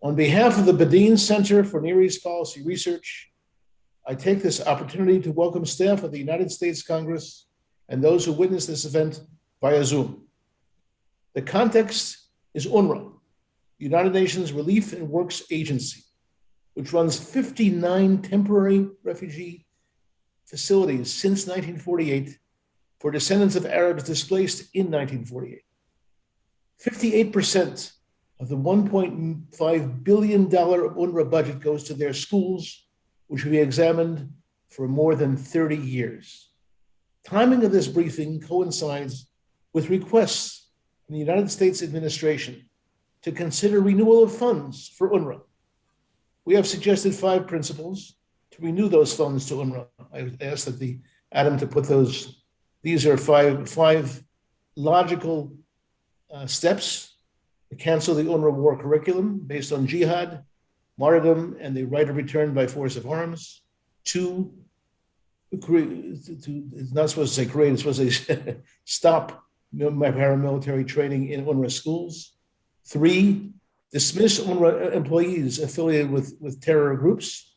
On behalf of the Bedein Center for Near East Policy Research, I take this opportunity to welcome staff of the United States Congress and those who witnessed this event via Zoom. The context is UNRWA, the United Nations Relief and Works Agency, which runs 59 temporary refugee facilities since 1948 for descendants of Arabs displaced in 1948. 58% of the $1.5 billion UNRWA budget goes to their schools, which we examined for more than 30 years. Timing of this briefing coincides with requests from the United States administration to consider renewal of funds for UNRWA. We have suggested 5 principles to renew those funds to UNRWA. I asked Adam to put those. These are five logical steps: to cancel the UNRWA war curriculum based on jihad, martyrdom, and the right of return by force of arms. 2, it's not supposed to say create, it's supposed to say stop paramilitary training in UNRWA schools. 3, dismiss UNRWA employees affiliated with terror groups.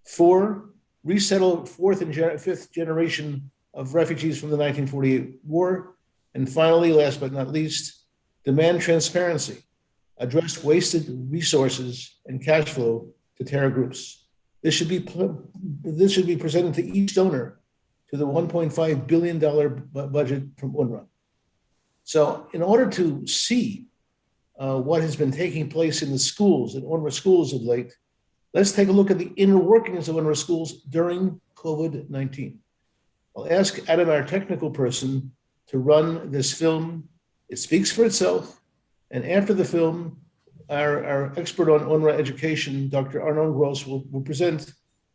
4, resettle 4th and 5th generation of refugees from the 1948 war. And finally, last but not least, demand transparency, address wasted resources and cash flow to terror groups. This should be presented to each donor to the $1.5 billion budget from UNRWA. So in order to see what has been taking place in the schools, in UNRWA schools of late, let's take a look at the inner workings of UNRWA schools during COVID-19. I'll ask Adam, our technical person, to run this film. It speaks for itself. And after the film, our expert on UNRWA education, Dr. Arnon Gross, will present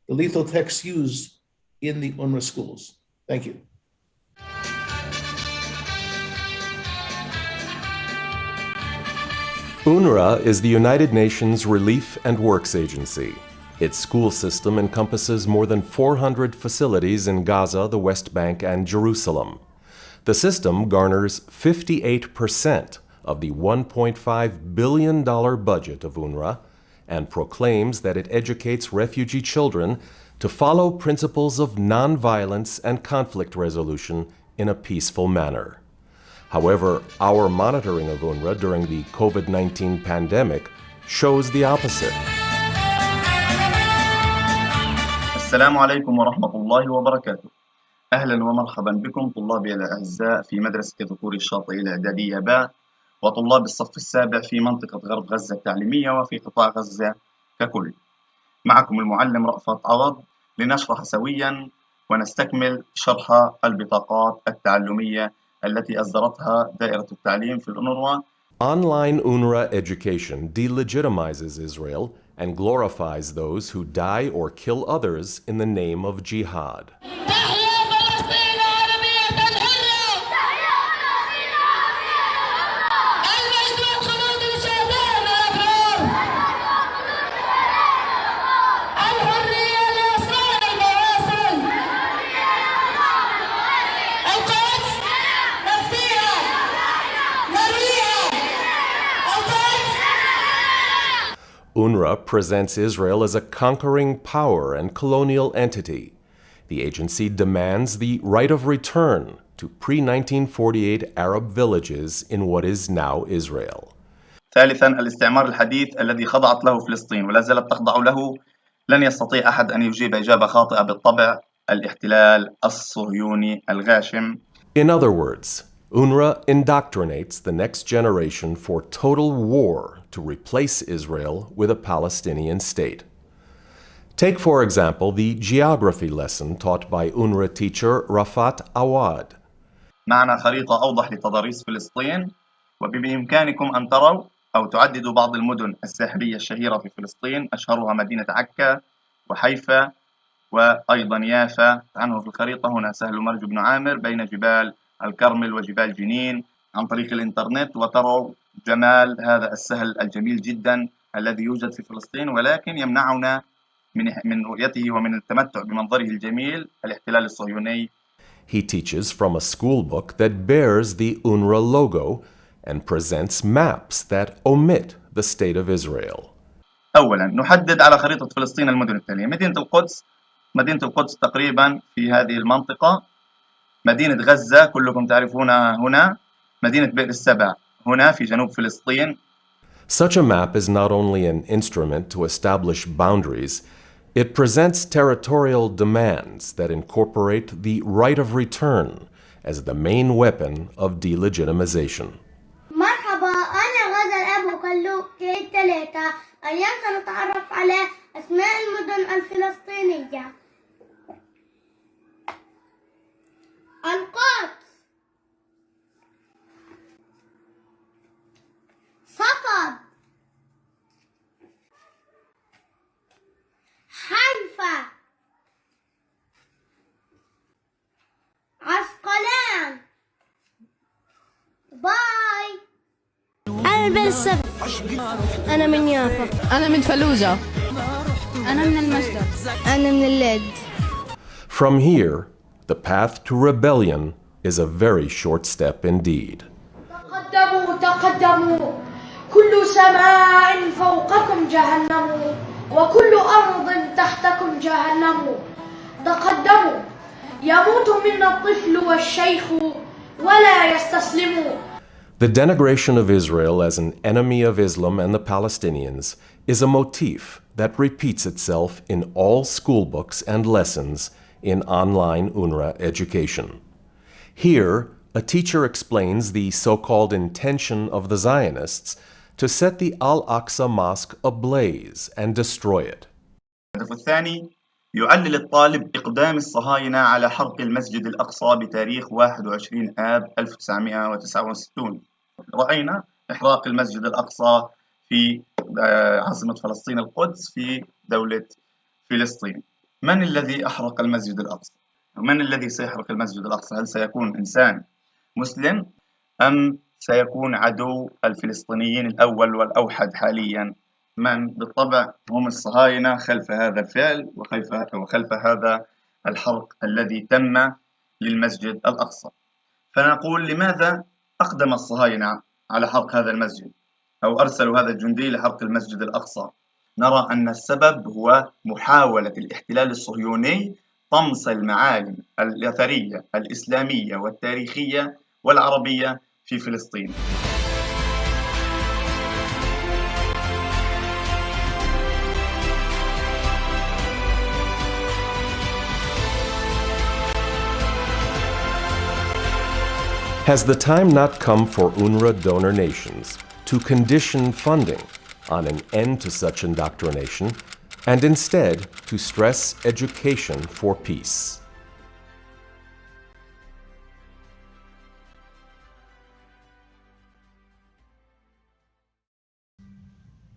the lethal texts used in the UNRWA schools. Thank you. UNRWA is the United Nations Relief and Works Agency. Its school system encompasses more than 400 facilities in Gaza, the West Bank, and Jerusalem. The system garners 58% of the $1.5 billion budget of UNRWA and proclaims that it educates refugee children to follow principles of nonviolence and conflict resolution in a peaceful manner. However, our monitoring of UNRWA during the COVID-19 pandemic shows the opposite. السلام عليكم ورحمة الله وبركاته. أهلا ومرحبا بكم طلابي الأعزاء في مدرسة ذكور الشاطئ الإعدادية باء وطلاب الصف السابع في منطقة غرب غزة التعليمية وفي قطاع غزة ككل. معكم المعلم رأفت عوض لنشرح سويا ونستكمل شرح البطاقات التعلمية التي أصدرتها دائرة التعليم في الأونروا. Online UNRWA education delegitimizes Israel and glorifies those who die or kill others in the name of jihad. UNRWA presents Israel as a conquering power and colonial entity. The agency demands the right of return to pre-1948 Arab villages in what is now Israel. ثالثاً، الاستعمار الحديث الذي خضعت له فلسطين ولا زالت تخضع له لن يستطيع أحد أن يجيب إجابة خاطئة بالطبع. الاحتلال الصهيوني الغاشم. In other words, UNRWA indoctrinates the next generation for total war to replace Israel with a Palestinian state. Take, for example, the geography lesson taught by UNRWA teacher Rafat Awad. معنا خريطة أوضح لتضاريس فلسطين وبإمكانكم أن تروا أو تعددوا بعض المدن الساحلية الشهيرة في فلسطين، أشهرها مدينة عكا وحيفا وأيضا يافا. عنه في الخريطة هنا سهل مرج بن عامر بين جبال الكرمل وجبال جنين عن طريق الإنترنت، وتروا جمال هذا السهل الجميل جدا الذي يوجد في فلسطين، ولكن يمنعنا من رؤيته ومن التمتع بمنظره الجميل الاحتلال الصهيوني. He teaches from a school book that bears the UNRWA logo and presents maps that omit the State of Israel. أولا نحدد على خريطة فلسطين المدن التالية. مدينة القدس تقريبا في هذه المنطقة، مدينة غزة كلكم تعرفونها هنا، مدينة بئر السبع هنا في جنوب فلسطين. Such a map is not only an instrument to establish boundaries, it presents territorial demands that incorporate the right of return as the main weapon of delegitimization. مرحبا، أنا غزل أبو كلوك كي 3. اليوم سنتعرف على أسماء المدن الفلسطينية. القدس، صفد، حيفا، عسقلان. باي. أنا من السبت. أنا من يافا. أنا من فلوجة. أنا من المسجد. أنا من اللد. From here, the path to rebellion is a very short step indeed. تقدموا تقدموا، كل سماء فوقكم جهنم، وكل أرض تحتكم جهنم. تقدموا، يموت منا الطفل والشيخ ولا يستسلموا. The denigration of Israel as an enemy of Islam and the Palestinians is a motif that repeats itself in all school books and lessons in online UNRWA education. Here, a teacher explains the so-called intention of the Zionists to set the Al-Aqsa Mosque ablaze and destroy it. الهدف الثاني، يعلل الطالب إقدام الصهاينة على حرق المسجد الأقصى بتاريخ 21 آب 1969. رأينا إحراق المسجد الأقصى في عاصمة فلسطين القدس في دولة فلسطين. من الذي أحرق المسجد الأقصى؟ من الذي سيحرق المسجد الأقصى؟ هل سيكون إنسان مسلم أم سيكون عدو الفلسطينيين الأول والأوحد حاليا؟ من؟ بالطبع هم الصهاينة خلف هذا الفعل وخلف هذا الحرق الذي تم للمسجد الأقصى. فنقول لماذا أقدم الصهاينة على حرق هذا المسجد أو أرسلوا هذا الجندي لحرق المسجد الأقصى؟ نرى أن السبب هو محاولة الاحتلال الصهيوني طمس المعالم الأثرية الإسلامية والتاريخية والعربية في فلسطين. Has the time not come for UNRWA donor nations to condition funding on an end to such indoctrination and instead to stress education for peace?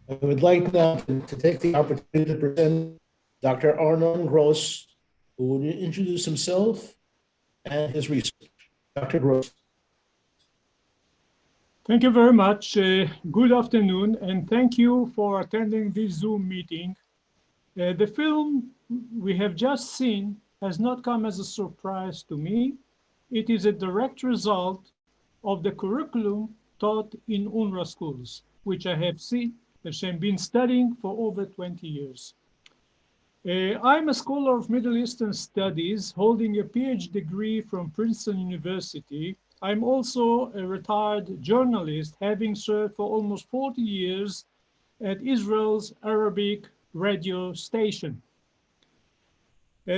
I would like now to take the opportunity to present Dr. Arnon Gross, who will introduce himself and his research. Dr. Gross. Thank you very much. Good afternoon, and thank you for attending this Zoom meeting. The film we have just seen has not come as a surprise to me. It is a direct result of the curriculum taught in UNRWA schools, which I have been studying for over 20 years. I'm a scholar of Middle Eastern Studies, holding a PhD degree from Princeton University. I'm also a retired journalist, having served for almost 40 years at Israel's Arabic radio station.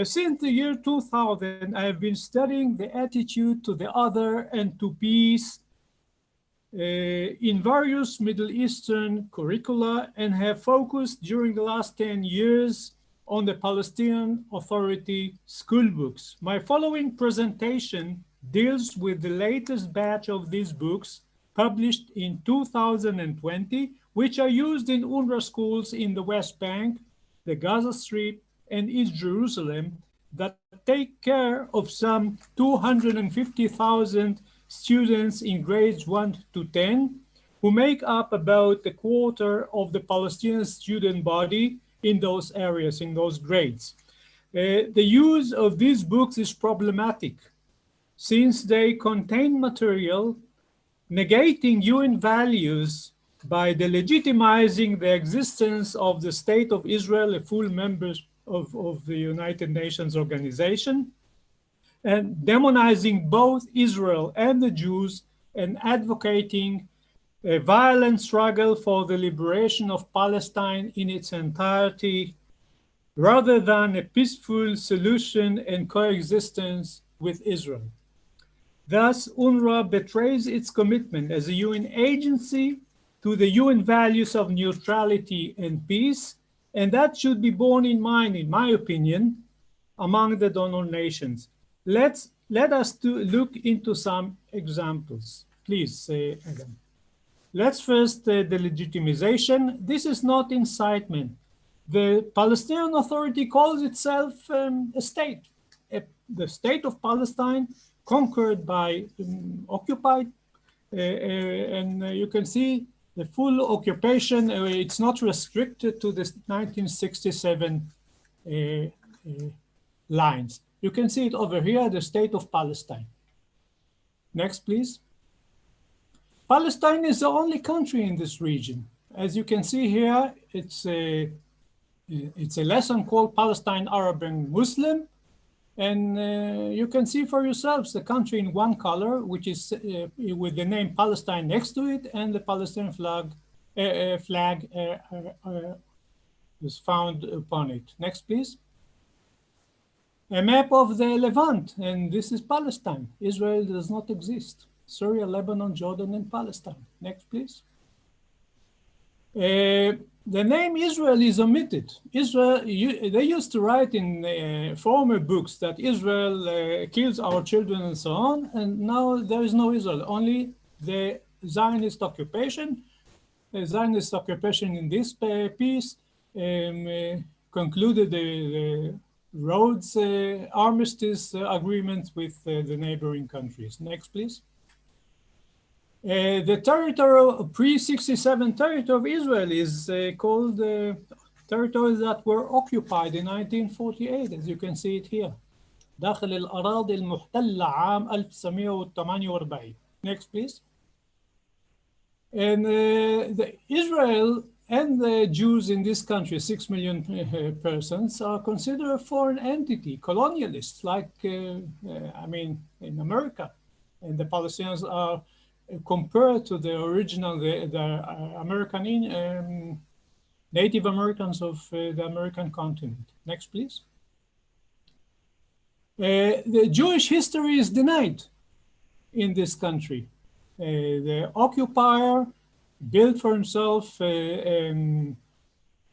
Since the year 2000, I have been studying the attitude to the other and to peace in various Middle Eastern curricula, and have focused during the last 10 years on the Palestinian Authority school books. My following presentation deals with the latest batch of these books published in 2020, which are used in UNRWA schools in the West Bank, the Gaza Strip, and East Jerusalem, that take care of some 250,000 students in grades 1 to 10, who make up about a quarter of the Palestinian student body in those areas, in those grades. The use of these books is problematic, since they contain material negating UN values by delegitimizing the existence of the State of Israel, a full member of the United Nations organization, and demonizing both Israel and the Jews, and advocating a violent struggle for the liberation of Palestine in its entirety, rather than a peaceful solution and coexistence with Israel. Thus, UNRWA betrays its commitment as a UN agency to the UN values of neutrality and peace, and that should be borne in mind, in my opinion, among the donor nations. Let us look into some examples. Please, Adam. Let's first the legitimization. This is not incitement. The Palestinian Authority calls itself a state. The state of Palestine, conquered by, occupied, and you can see the full occupation. It's not restricted to the 1967 lines. You can see it over here, the state of Palestine. Next, please. Palestine is the only country in this region. As you can see here, it's a lesson called Palestine, Arab, and Muslim. And you can see for yourselves the country in one color, which is with the name Palestine next to it, and the Palestinian flag is found upon it. Next, please. A map of the Levant, and this is Palestine. Israel does not exist. Syria, Lebanon, Jordan, and Palestine. Next, please. The name Israel is omitted. Israel, they used to write in former books that Israel kills our children and so on, and now there is no Israel, only the Zionist occupation. The Zionist occupation in this piece concluded the Rhodes armistice agreement with the neighboring countries. Next, please. The territory, pre-67 territory of Israel is called territories that were occupied in 1948, as you can see it here. داخل الأراضي المحتلة عام 1948. Next, please. And Israel and the Jews in this country, 6 million persons, are considered a foreign entity, colonialists, like, I mean, in America. And the Palestinians are compared to the original, the American, Native Americans of the American continent. Next, please. The Jewish history is denied in this country. The occupier built for himself an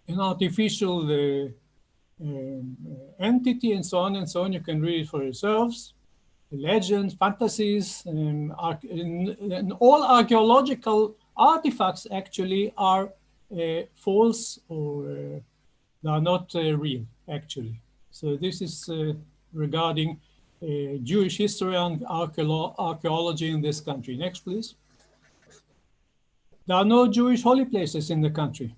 artificial entity, and so on and so on. You can read it for yourselves. Legends, fantasies, and all archaeological artifacts actually are false, or they are not real, actually. So this is regarding Jewish history and archaeology in this country. Next, please. There are no Jewish holy places in the country.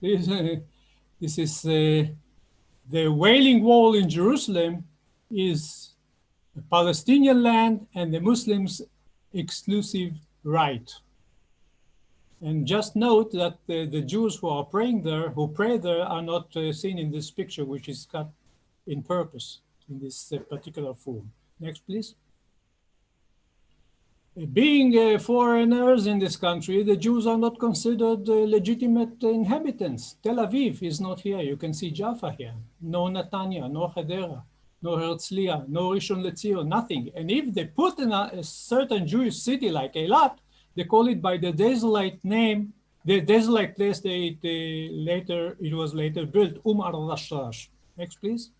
This is the Wailing Wall in Jerusalem is the Palestinian land and the Muslims' exclusive right. And just note that the Jews who are praying there, who pray there, are not seen in this picture, which is cut in purpose in this particular form. Next, please. Being foreigners in this country, the Jews are not considered legitimate inhabitants. Tel Aviv is not here. You can see Jaffa here. No Netanya, no Hadera, no Herzliya, no Rishon LeZion, nothing. And if they put in a certain Jewish city like Eilat, they call it by the desolate name, the desolate place it was later built, al-Rashash. Next, please.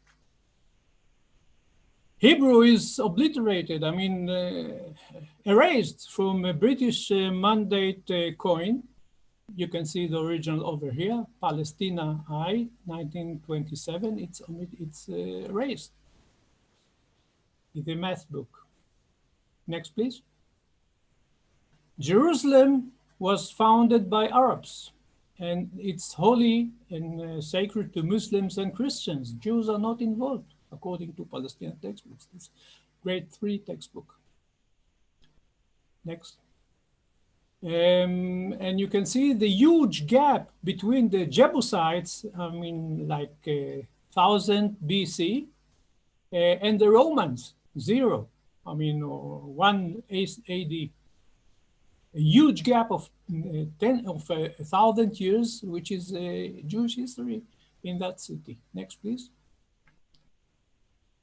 Hebrew is obliterated, I mean, erased from a British mandate coin. You can see the original over here, Palestina I, 1927. It's erased. It's a math book. Next, please. Jerusalem was founded by Arabs, and it's holy and sacred to Muslims and Christians. Jews are not involved, according to Palestinian textbooks. It's grade 3 textbook. Next. And you can see the huge gap between the Jebusites, I mean, like 1000 BC, and the Romans, 0, I mean, 1 AD. A huge gap of 1,000 years, which is Jewish history in that city. Next, please.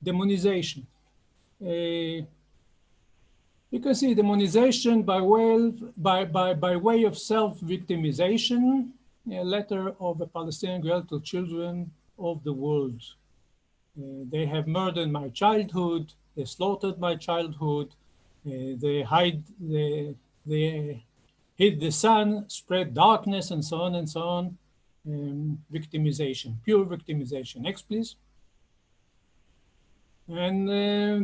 Demonization. You can see demonization by way of self-victimization, a letter of a Palestinian girl to children of the world. They have murdered my childhood, they slaughtered my childhood, they hid the sun, spread darkness, and so on and so on. Victimization, pure victimization. Next, please. And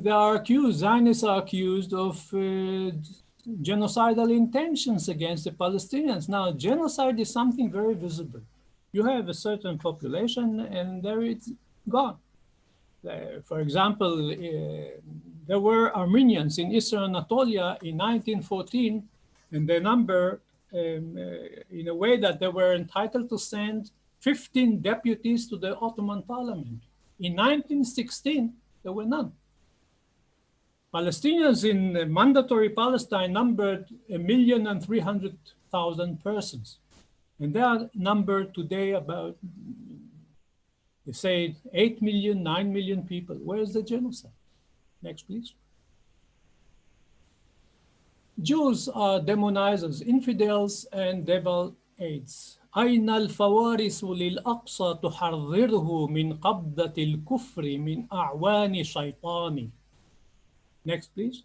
they are accused, Zionists are accused of genocidal intentions against the Palestinians. Now, genocide is something very visible. You have a certain population and there it's gone. For example, there were Armenians in Eastern Anatolia in 1914, and they number in a way that they were entitled to send 15 deputies to the Ottoman parliament. In 1916, there were none. Palestinians in mandatory Palestine numbered 1,300,000 persons. And they are numbered today about, they say 8 million, 9 million people. Where is the genocide? Next, please. Jews are demonized as infidels and devil aids. أين الفوارس للأقصى تحرره من قبضة الكفر من أعوان شيطان. Next, please.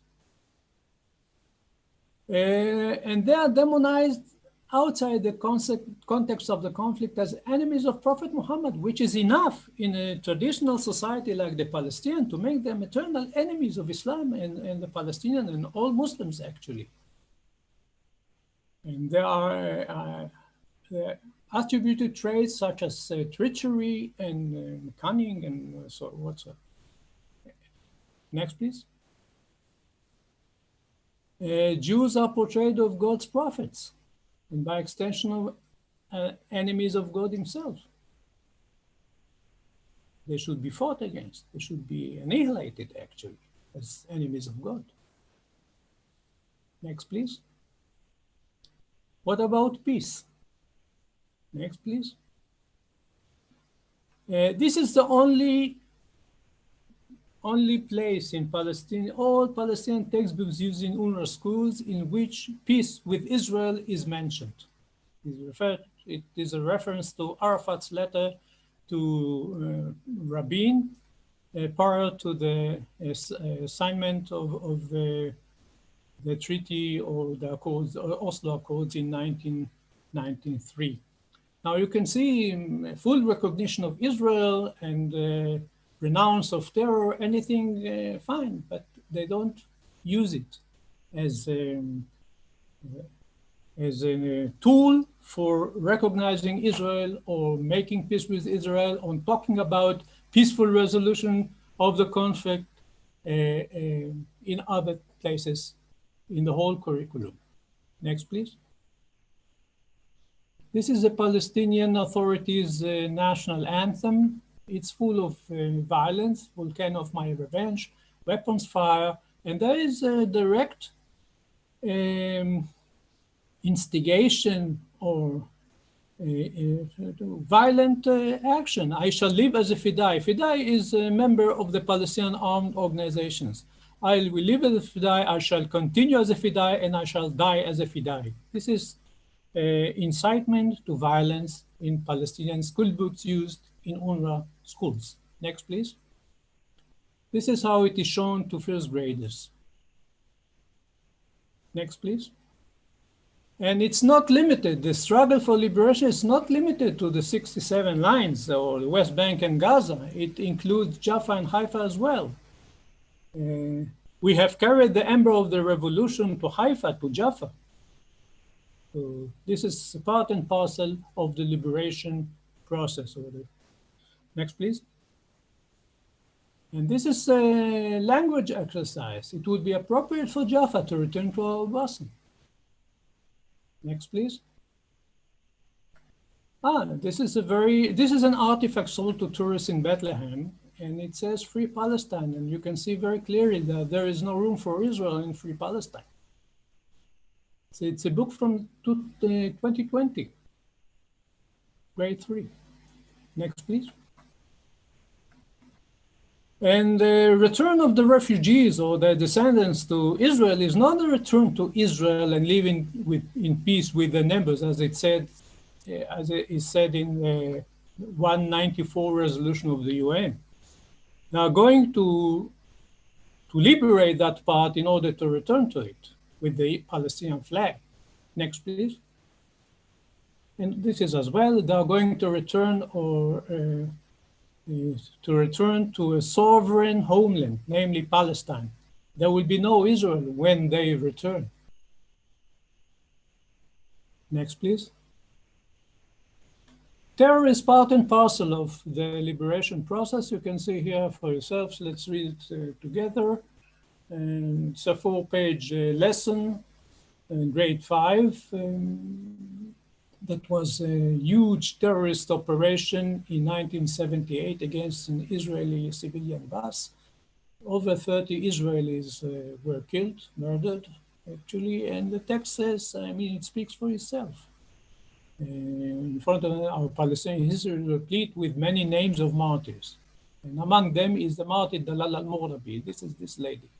And they are demonized outside the context of the conflict as enemies of Prophet Muhammad, which is enough in a traditional society like the Palestinian to make them eternal enemies of Islam and the Palestinian and all Muslims, actually. And there are attributed traits such as treachery and cunning and so whatsoever. Next, please. Jews are portrayed of God's prophets, and by extension of enemies of God himself. They should be fought against. They should be annihilated, actually, as enemies of God. Next, please. What about peace? Next, please. This is the only place in Palestine, all Palestinian textbooks used in UNRWA schools in which peace with Israel is mentioned. It is a reference to Arafat's letter to Rabin prior to the assignment of the treaty or the Accords, Oslo Accords in 1993. Now you can see full recognition of Israel and renounce of terror, anything fine, but they don't use it as a tool for recognizing Israel or making peace with Israel, or talking about peaceful resolution of the conflict in other places in the whole curriculum. Next, please. This is the Palestinian Authority's national anthem. It's full of violence, volcano of my revenge, weapons fire, and there is a direct instigation or violent action. I shall live as a Fidai. Fidai is a member of the Palestinian armed organizations. I will live as a Fidai, I shall continue as a Fidai, and I shall die as a Fidai. This is incitement to violence in Palestinian school books used in UNRWA schools. Next, please. This is how it is shown to first graders. Next, please. And it's not limited, the struggle for liberation is not limited to the 67 lines or the West Bank and Gaza. It includes Jaffa and Haifa as well. We have carried the ember of the revolution to Haifa, to Jaffa. So this is part and parcel of the liberation process. Next, please. And this is a language exercise. It would be appropriate for Jaffa to return to Al-Basan. Next, please. This is an artifact sold to tourists in Bethlehem, and it says Free Palestine, and you can see very clearly that there is no room for Israel in Free Palestine. So it's a book from 2020, grade 3. Next, please. And the return of the refugees or their descendants to Israel is not a return to Israel and living in peace with the neighbors, as it is said in the 194 resolution of the UN. They are going to liberate that part in order to return to it with the Palestinian flag. Next, please. And this is as well, they are going to return to a sovereign homeland, namely Palestine. There will be no Israel when they return. Next, please. Terror is part and parcel of the liberation process. You can see here for yourselves. Let's read it together. And it's a 4-page lesson in grade 5. That was a huge terrorist operation in 1978 against an Israeli civilian bus. Over 30 Israelis were killed, murdered, actually, and the text says, it speaks for itself. In front of our Palestinian history, replete with many names of martyrs. And among them is the martyr Dalal al-Murabi. This is this lady.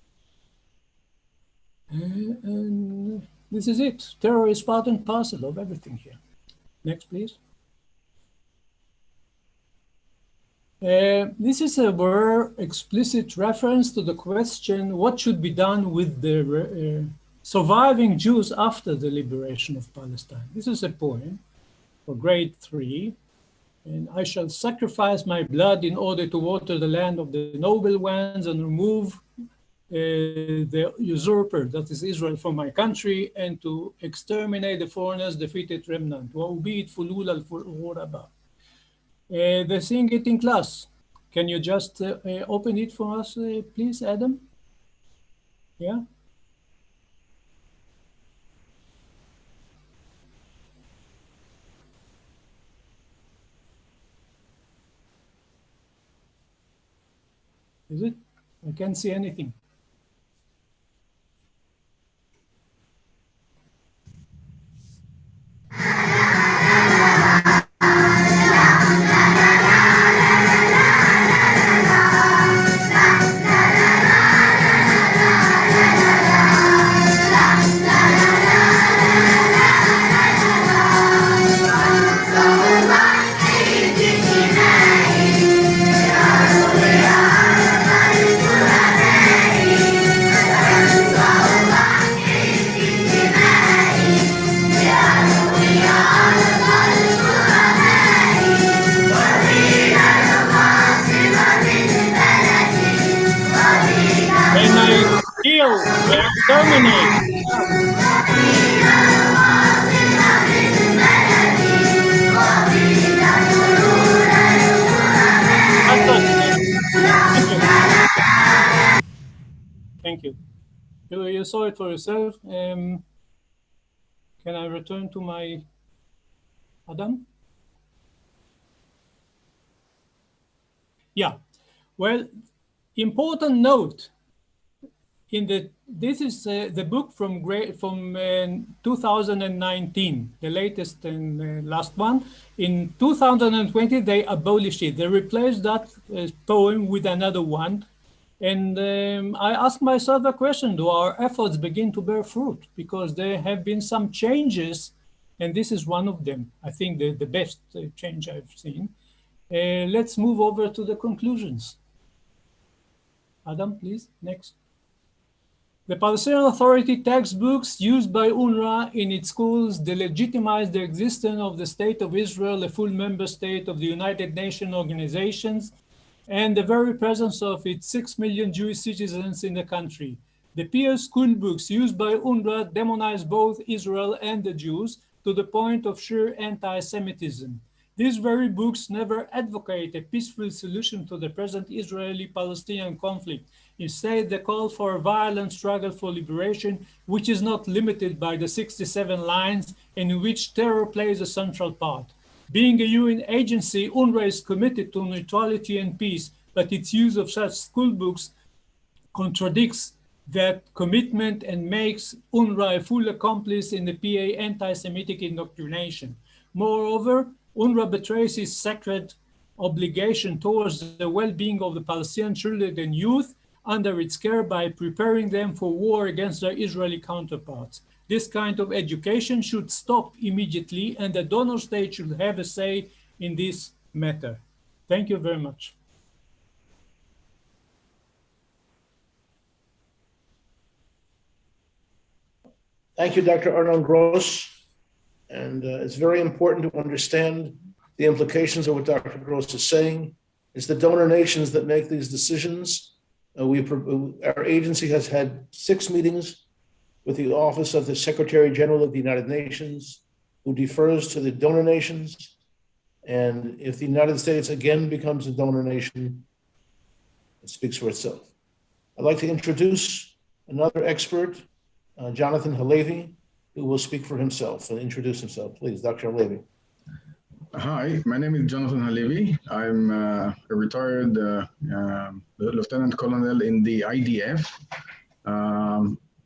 And this is it. Terror is part and parcel of everything here. Next, please. This is a very explicit reference to the question, what should be done with the surviving Jews after the liberation of Palestine? This is a poem for grade 3. And I shall sacrifice my blood in order to water the land of the noble ones and remove the usurper, that is Israel, from my country, and to exterminate the foreigners, defeated remnant. They sing it in class. Can you just open it for us, please, Adam? Yeah? Is it? I can't see anything. Thank you. You saw it for yourself. Can I return to my Adam? Yeah. Well, important note. This is the book from 2019, the latest and last one. In 2020, they abolished it. They replaced that poem with another one. And I asked myself a question, do our efforts begin to bear fruit? Because there have been some changes, and this is one of them. I think the best change I've seen. Let's move over to the conclusions. Adam, please, next. The Palestinian Authority textbooks used by UNRWA in its schools delegitimize the existence of the State of Israel, a full member state of the United Nations organizations, and the very presence of its 6 million Jewish citizens in the country. The peer school books used by UNRWA demonize both Israel and the Jews to the point of sheer anti-Semitism. These very books never advocate a peaceful solution to the present Israeli-Palestinian conflict. Instead, they call for a violent struggle for liberation, which is not limited by the 67 lines and in which terror plays a central part. Being a UN agency, UNRWA is committed to neutrality and peace, but its use of such school books contradicts that commitment and makes UNRWA a full accomplice in the PA anti-Semitic indoctrination. Moreover, UNRWA betrays its sacred obligation towards the well-being of the Palestinian children and youth under its care by preparing them for war against their Israeli counterparts. This kind of education should stop immediately, and the donor state should have a say in this matter. Thank you very much. Thank you, Dr. Arnon Gross. And it's very important to understand the implications of what Dr. Gross is saying. It's the donor nations that make these decisions. Our agency has had 6 meetings with the Office of the Secretary General of the United Nations, who defers to the donor nations. And if the United States again becomes a donor nation, it speaks for itself. I'd like to introduce another expert, Jonathan Halevi, who will speak for himself and introduce himself. Please, Dr. Halevi. Hi, my name is Jonathan Halevi. I'm a retired lieutenant colonel in the IDF.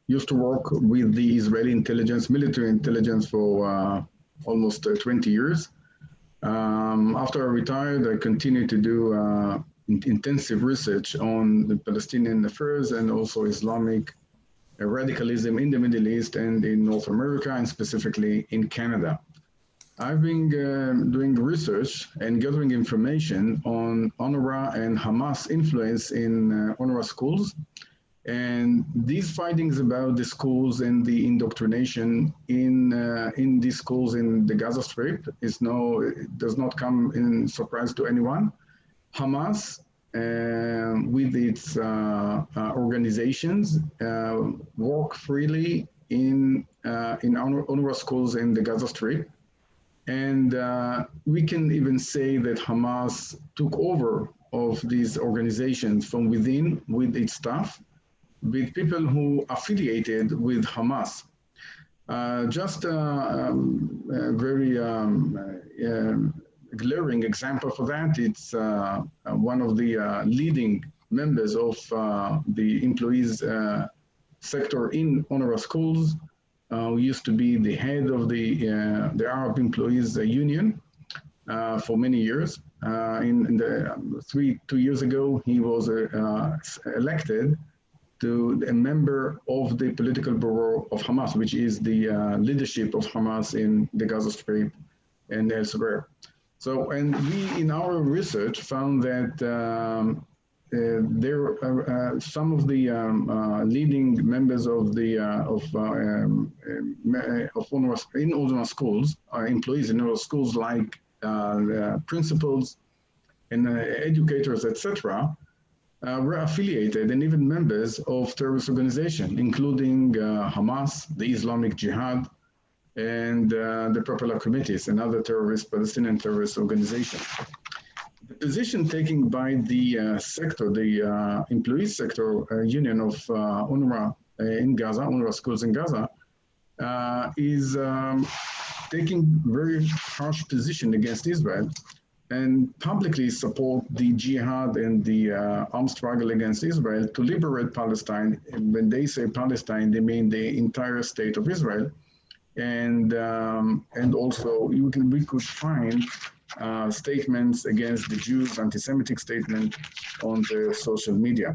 Used to work with the Israeli intelligence, military intelligence for almost 20 years. After I retired, I continued to do intensive research on the Palestinian affairs and also Islamic radicalism in the Middle East and in North America, and specifically in Canada. I've been doing research and gathering information on UNRWA and Hamas influence in UNRWA schools. And these findings about the schools and the indoctrination in these schools in the Gaza Strip it does not come in surprise to anyone. Hamas, with its organizations, work freely in UNRWA schools in the Gaza Strip. And we can even say that Hamas took over of these organizations from within with its staff, with people who affiliated with Hamas. Just a very glaring example for that, it's one of the leading members of the employees sector in UNRWA schools, who used to be the head of the Arab Employees Union for many years. In the 2 years ago, he was elected to a member of the political bureau of Hamas, which is the leadership of Hamas in the Gaza Strip and elsewhere. So, and we in our research found that there are some of the leading members of the UNRWA, in UNRWA schools, employees in UNRWA schools, like principals and educators, etc., were affiliated and even members of terrorist organizations, including Hamas, the Islamic Jihad, and the Popular Committees and other Palestinian terrorist organizations. The position taken by the sector, the employees sector union of UNRWA in Gaza, UNRWA schools in Gaza, is taking very harsh position against Israel and publicly support the jihad and the armed struggle against Israel to liberate Palestine. And when they say Palestine, they mean the entire state of Israel. And also we could find statements against the Jews, anti-Semitic statement on the social media.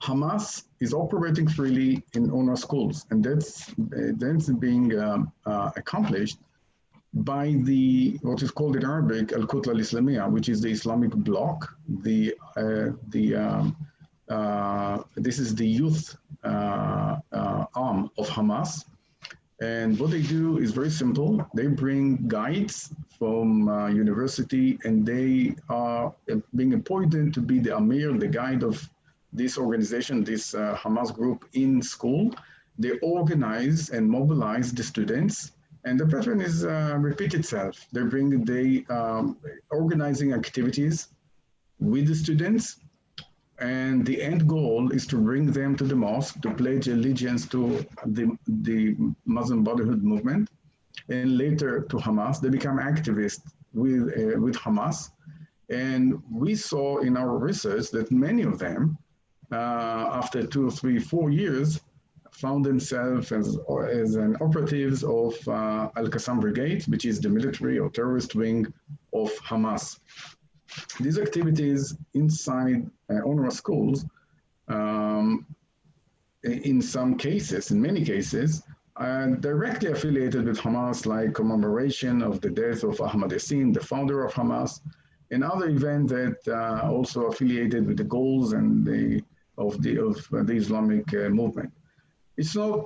Hamas is operating freely in UNRWA schools, and that's being accomplished by what is called in Arabic Al-Qutla Al-Islamiyya, which is the Islamic bloc. This is the youth arm of Hamas. And what they do is very simple. They bring guides from university, and they are being appointed to be the Amir, the guide of this organization, this Hamas group in school. They organize and mobilize the students And the pattern is repeat itself. They organizing activities with the students, and the end goal is to bring them to the mosque to pledge allegiance to the Muslim Brotherhood movement, and later to Hamas. They become activists with Hamas. And we saw in our research that many of them, after 2, 3, 4 years, found themselves as an operatives of Al-Qassam Brigade, which is the military or terrorist wing of Hamas. These activities inside UNRWA schools, in some cases, in many cases, are directly affiliated with Hamas, like commemoration of the death of Ahmad Yassin, the founder of Hamas, and other events that also affiliated with the goals and of the Islamic movement. It's not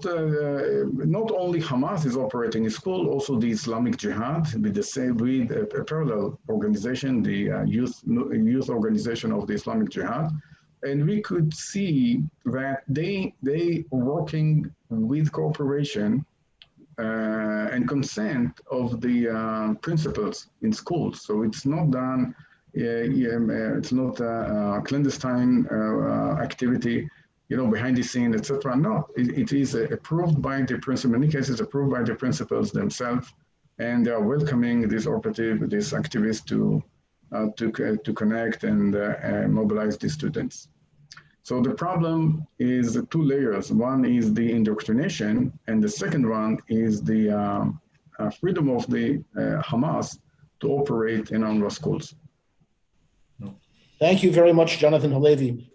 only Hamas is operating in school, also the Islamic Jihad with a parallel organization, the youth organization of the Islamic Jihad, and we could see that they working with cooperation and consent of the principals in schools. So it's not done. It's not a clandestine activity, behind the scene, etc. No, it is approved by the principal. In many cases, approved by the principals themselves, and they are welcoming these activists to connect and mobilize the students. So the problem is 2 layers. One is the indoctrination, and the second one is the freedom of the Hamas to operate in UNRWA schools. Thank you very much, Jonathan Halevi.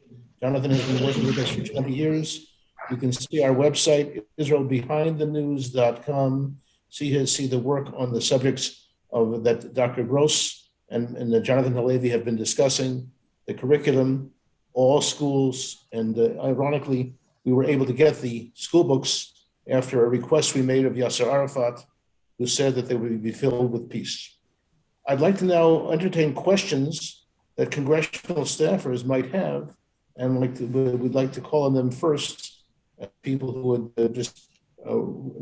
Jonathan has been working with us for 20 years. You can see our website, israelbehindthenews.com. See the work on the subjects of that Dr. Gross and Jonathan Halevi have been discussing, the curriculum, all schools, and ironically, we were able to get the school books after a request we made of Yasser Arafat, who said that they would be filled with peace. I'd like to now entertain questions that congressional staffers might have, and we'd like to call on them first, people who would just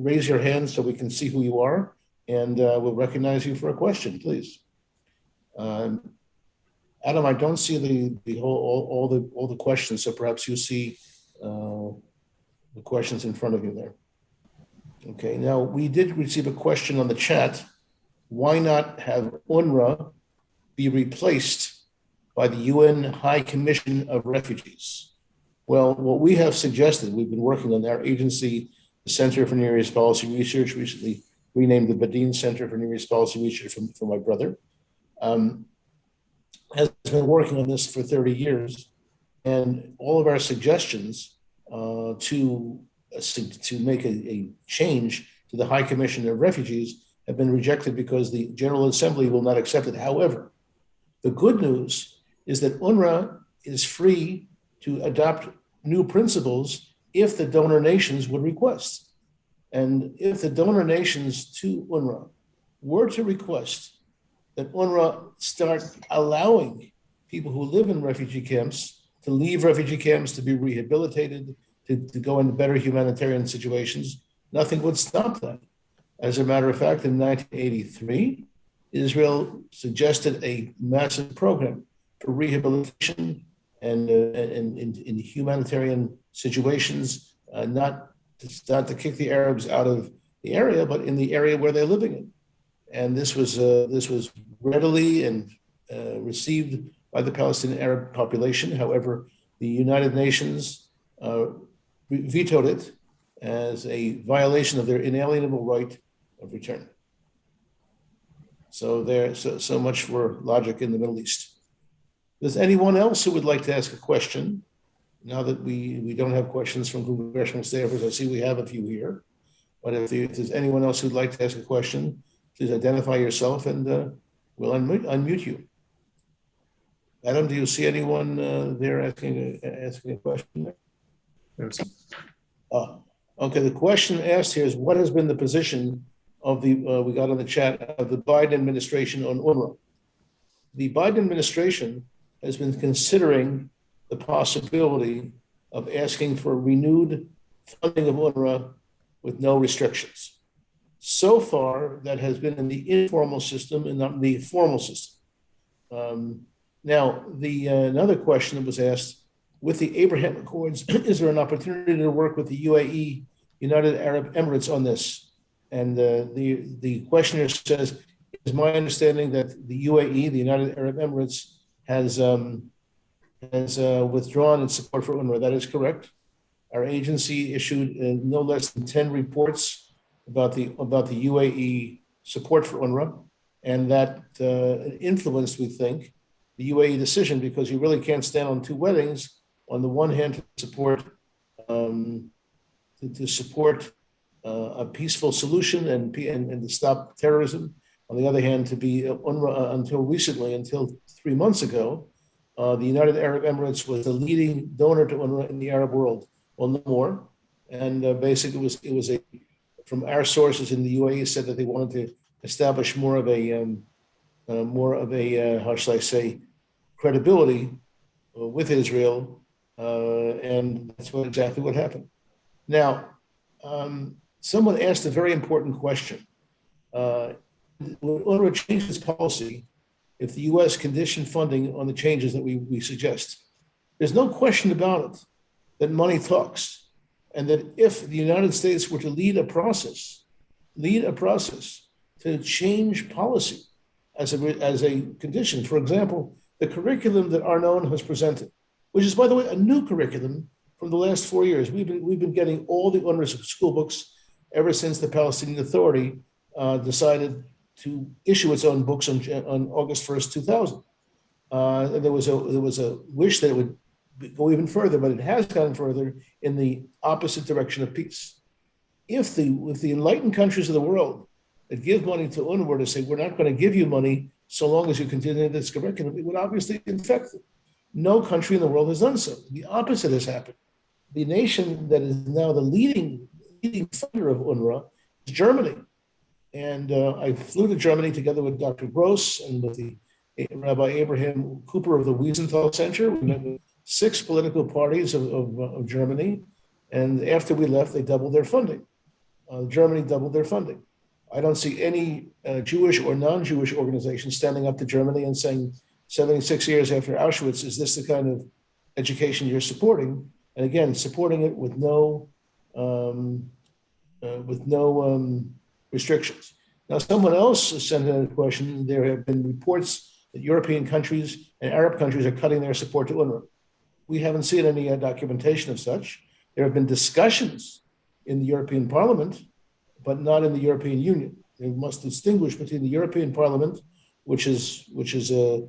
raise your hand so we can see who you are, and we'll recognize you for a question, please. Adam, I don't see all the questions, so perhaps you see the questions in front of you there. Okay, now we did receive a question on the chat. Why not have UNRWA be replaced by the UN High Commission of Refugees? Well, what we have suggested, we've been working on our agency, the Center for Near East Policy Research, recently renamed the Bedein Center for Near East Policy Research for my brother, has been working on this for 30 years. And all of our suggestions to make a change to the High Commission of Refugees have been rejected because the General Assembly will not accept it. However, the good news is that UNRWA is free to adopt new principles if the donor nations would request. And if the donor nations to UNRWA were to request that UNRWA start allowing people who live in refugee camps to leave refugee camps, to be rehabilitated, to go into better humanitarian situations, nothing would stop that. As a matter of fact, in 1983, Israel suggested a massive program for rehabilitation and in humanitarian situations, not to kick the Arabs out of the area, but in the area where they're living in. And this was readily and received by the Palestinian Arab population. However, the United Nations vetoed it as a violation of their inalienable right of return. So much for logic in the Middle East. Does anyone else who would like to ask a question? Now that we don't have questions from congressional staffers, I see we have a few here. But if there's anyone else who'd like to ask a question, please identify yourself and we'll unmute you. Adam, do you see anyone there asking a question? Okay, the question asked here is, what has been the position of the, we got on the chat, of the Biden administration on UNRWA? The Biden administration has been considering the possibility of asking for renewed funding of UNRWA with no restrictions. So far, that has been in the informal system and not in the formal system. Now, another question that was asked, with the Abraham Accords, is there an opportunity to work with the UAE, United Arab Emirates, on this? And the questioner says, it's my understanding that the UAE, the United Arab Emirates, has withdrawn its support for UNRWA. That is correct. Our agency issued no less than 10 reports about the UAE support for UNRWA, and that influenced, we think, the UAE decision, because you really can't stand on two weddings. On the one hand, to support a peaceful solution and to stop terrorism. On the other hand, to be UNRWA until 3 months ago, the United Arab Emirates was the leading donor to UNRWA in the Arab world. Well, no more. And basically, it was from our sources in the UAE said that they wanted to establish more of a how shall I say, credibility with Israel, and that's exactly what happened. Now, someone asked a very important question. Would UNRWA change its policy if the U.S. conditioned funding on the changes that we suggest? There's no question about it that money talks, and that if the United States were to lead a process to change policy as a condition, for example, the curriculum that Arnon has presented, which is, by the way, a new curriculum from the last 4 years. We've been getting all the UNRWA school books ever since the Palestinian Authority decided to issue its own books on August 1st, 2000. And there was a wish that it would go even further, but it has gone further in the opposite direction of peace. If the enlightened countries of the world that give money to UNRWA to say, we're not going to give you money so long as you continue this curriculum, it would obviously infect them. No country in the world has done so. The opposite has happened. The nation that is now the leading funder of UNRWA is Germany. And I flew to Germany together with Dr. Gross and with the Rabbi Abraham Cooper of the Wiesenthal Center. We met with 6 political parties of Germany. And after we left, they doubled their funding. Germany doubled their funding. I don't see any Jewish or non-Jewish organization standing up to Germany and saying, 76 years after Auschwitz, is this the kind of education you're supporting? And again, supporting it with no restrictions. Now, someone else sent in a question. There have been reports that European countries and Arab countries are cutting their support to UNRWA. We haven't seen any documentation of such. There have been discussions in the European Parliament, but not in the European Union. They must distinguish between the European Parliament, which is a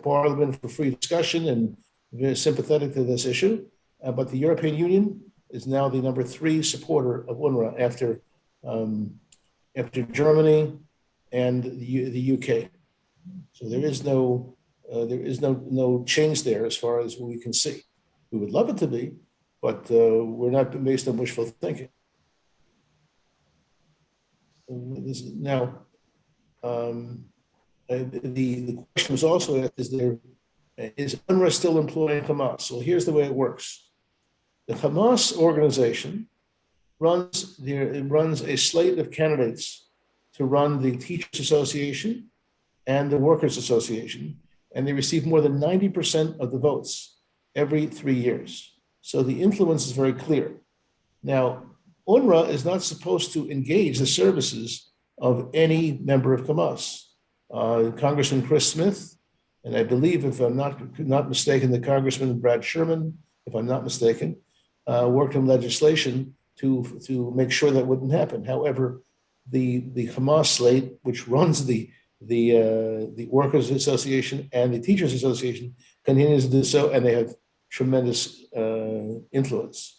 parliament for free discussion and very sympathetic to this issue, but the European Union is now the number 3 supporter of UNRWA after Germany and the UK. So there is no change there as far as we can see. We would love it to be, but we're not based on wishful thinking. Now, the question was also asked, is UNRWA still employing Hamas? So here's the way it works. The Hamas organization runs a slate of candidates to run the Teachers Association and the Workers Association, and they receive more than 90% of the votes every 3 years. So the influence is very clear. Now, UNRWA is not supposed to engage the services of any member of Hamas. Congressman Chris Smith, and I believe, if I'm not mistaken, the Congressman Brad Sherman, if I'm not mistaken, worked on legislation to make sure that wouldn't happen. However, the Hamas slate, which runs the Workers Association and the Teachers Association, continues to do so, and they have tremendous influence.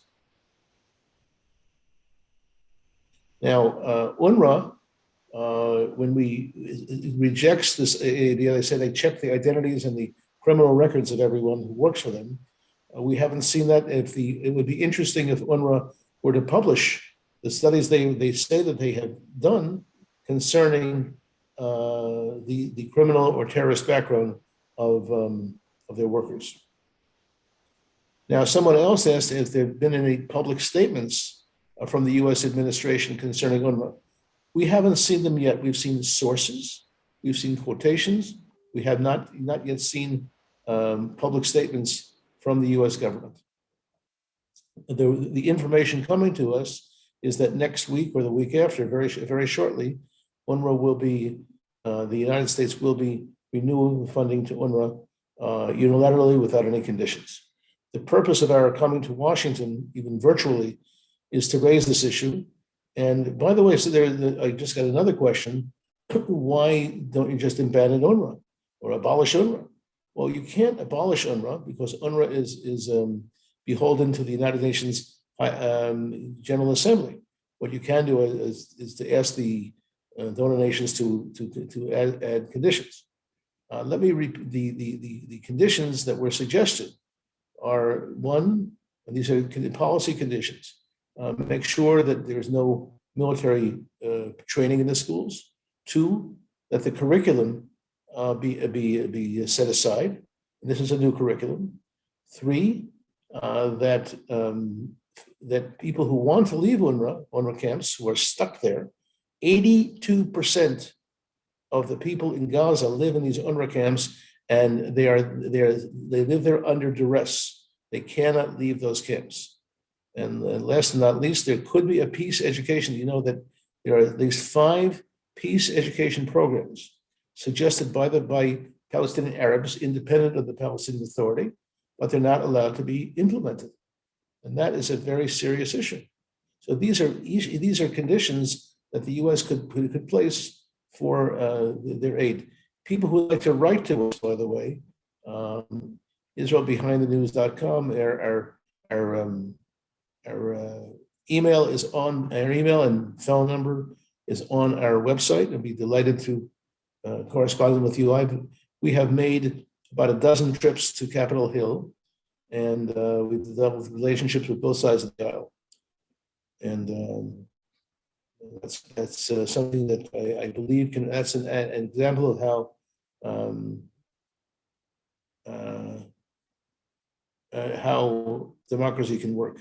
Now, UNRWA, when it rejects this idea, they say they check the identities and the criminal records of everyone who works for them. We haven't seen that. It would be interesting if UNRWA were to publish the studies they say that they have done concerning the criminal or terrorist background of their workers. Now, someone else asked if there have been any public statements from the US administration concerning UNRWA. We haven't seen them yet. We've seen sources, we've seen quotations. We have not yet seen public statements from the US government. The information coming to us is that next week or the week after, very shortly, UNRWA will be, the United States will be renewing funding to UNRWA unilaterally without any conditions. The purpose of our coming to Washington, even virtually, is to raise this issue. And by the way, so I just got another question. Why don't you just abandon UNRWA or abolish UNRWA? Well, you can't abolish UNRWA because UNRWA is beholden to the United Nations General Assembly. What you can do is to ask the donor nations to add conditions. Let me repeat the conditions that were suggested are: one, and these are policy conditions. Make sure that there's no military training in the schools. Two, that the curriculum be set aside. And this is a new curriculum. Three, that people who want to leave UNRWA camps, who are stuck there, 82% of the people in Gaza live in these UNRWA camps, and they live there under duress. They cannot leave those camps. And last but not least, there could be a peace education. You know that there are at least 5 peace education programs suggested by Palestinian Arabs, independent of the Palestinian Authority, but they're not allowed to be implemented. And that is a very serious issue. So these are conditions that the U.S. could place for their aid. People who like to write to us, by the way, IsraelBehindTheNews.com, our email is on, our email and phone number is on our website. I'd be delighted to correspond with you. We have made about a dozen trips to Capitol Hill, and we've developed relationships with both sides of the aisle. And that's something that I believe that's an example of how democracy can work.